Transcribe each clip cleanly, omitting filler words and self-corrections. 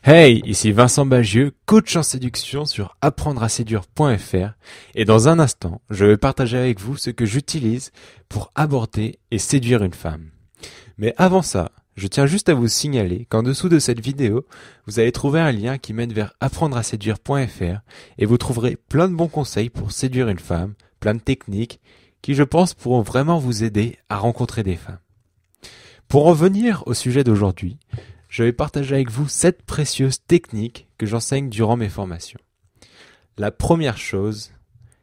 Hey, ici Vincent Bagieux, coach en séduction sur apprendreaséduire.fr et dans un instant, je vais partager avec vous ce que j'utilise pour aborder et séduire une femme. Mais avant ça, je tiens juste à vous signaler qu'en dessous de cette vidéo, vous allez trouver un lien qui mène vers apprendreaséduire.fr et vous trouverez plein de bons conseils pour séduire une femme, plein de techniques qui je pense pourront vraiment vous aider à rencontrer des femmes. Pour en venir au sujet d'aujourd'hui, je vais partager avec vous 7 précieuses techniques que j'enseigne durant mes formations. La première chose,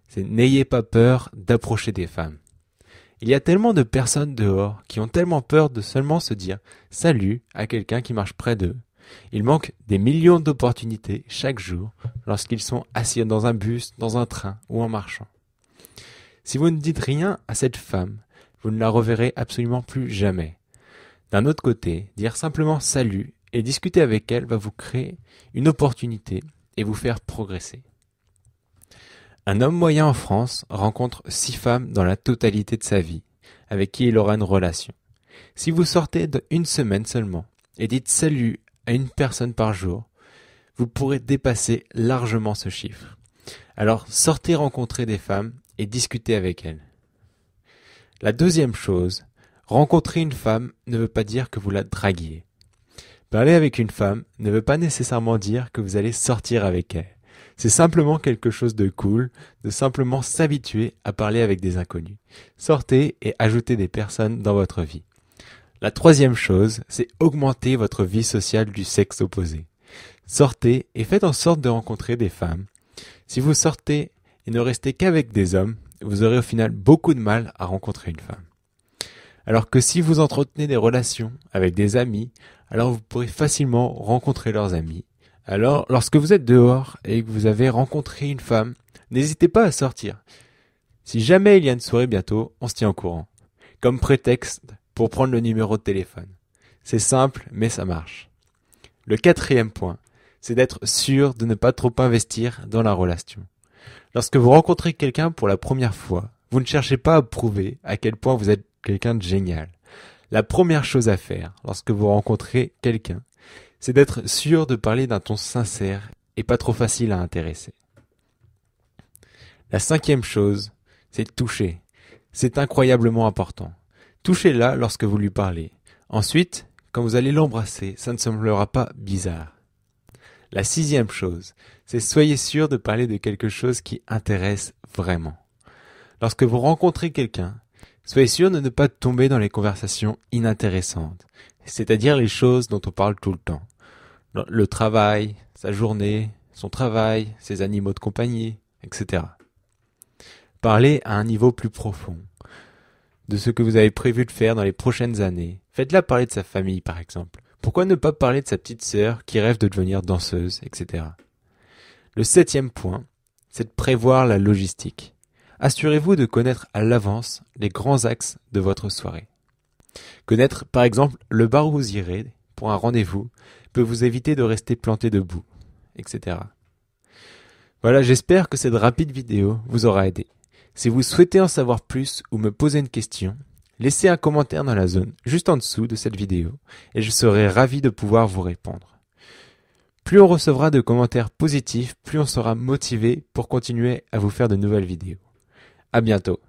c'est n'ayez pas peur d'approcher des femmes. Il y a tellement de personnes dehors qui ont tellement peur de seulement se dire « salut » à quelqu'un qui marche près d'eux. Il manque des millions d'opportunités chaque jour lorsqu'ils sont assis dans un bus, dans un train ou en marchant. Si vous ne dites rien à cette femme, vous ne la reverrez absolument plus jamais. D'un autre côté, dire simplement salut et discuter avec elle va vous créer une opportunité et vous faire progresser. Un homme moyen en France rencontre 6 femmes dans la totalité de sa vie, avec qui il aura une relation. Si vous sortez d'une semaine seulement et dites salut à une personne par jour, vous pourrez dépasser largement ce chiffre. Alors sortez rencontrer des femmes et discutez avec elles. La deuxième chose, rencontrer une femme ne veut pas dire que vous la draguiez. Parler avec une femme ne veut pas nécessairement dire que vous allez sortir avec elle. C'est simplement quelque chose de cool, de simplement s'habituer à parler avec des inconnus. Sortez et ajoutez des personnes dans votre vie. La troisième chose, c'est augmenter votre vie sociale du sexe opposé. Sortez et faites en sorte de rencontrer des femmes. Si vous sortez et ne restez qu'avec des hommes, vous aurez au final beaucoup de mal à rencontrer une femme. Alors que si vous entretenez des relations avec des amis, alors vous pourrez facilement rencontrer leurs amis. Alors, lorsque vous êtes dehors et que vous avez rencontré une femme, n'hésitez pas à sortir. Si jamais il y a une soirée bientôt, on se tient au courant. Comme prétexte pour prendre le numéro de téléphone. C'est simple, mais ça marche. Le quatrième point, c'est d'être sûr de ne pas trop investir dans la relation. Lorsque vous rencontrez quelqu'un pour la première fois, vous ne cherchez pas à prouver à quel point vous êtes quelqu'un de génial. La première chose à faire lorsque vous rencontrez quelqu'un, c'est d'être sûr de parler d'un ton sincère et pas trop facile à intéresser. La cinquième chose, c'est de toucher. C'est incroyablement important. Touchez-la lorsque vous lui parlez. Ensuite, quand vous allez l'embrasser, ça ne semblera pas bizarre. La sixième chose, c'est soyez sûr de parler de quelque chose qui intéresse vraiment. Lorsque vous rencontrez quelqu'un, soyez sûr de ne pas tomber dans les conversations inintéressantes, c'est-à-dire les choses dont on parle tout le temps. Le travail, sa journée, son travail, ses animaux de compagnie, etc. Parlez à un niveau plus profond de ce que vous avez prévu de faire dans les prochaines années. Faites-la parler de sa famille, par exemple. Pourquoi ne pas parler de sa petite sœur qui rêve de devenir danseuse, etc. Le septième point, c'est de prévoir la logistique. Assurez-vous de connaître à l'avance les grands axes de votre soirée. Connaître, par exemple, le bar où vous irez pour un rendez-vous peut vous éviter de rester planté debout, etc. Voilà, j'espère que cette rapide vidéo vous aura aidé. Si vous souhaitez en savoir plus ou me poser une question, laissez un commentaire dans la zone juste en dessous de cette vidéo et je serai ravi de pouvoir vous répondre. Plus on recevra de commentaires positifs, plus on sera motivé pour continuer à vous faire de nouvelles vidéos. À bientôt.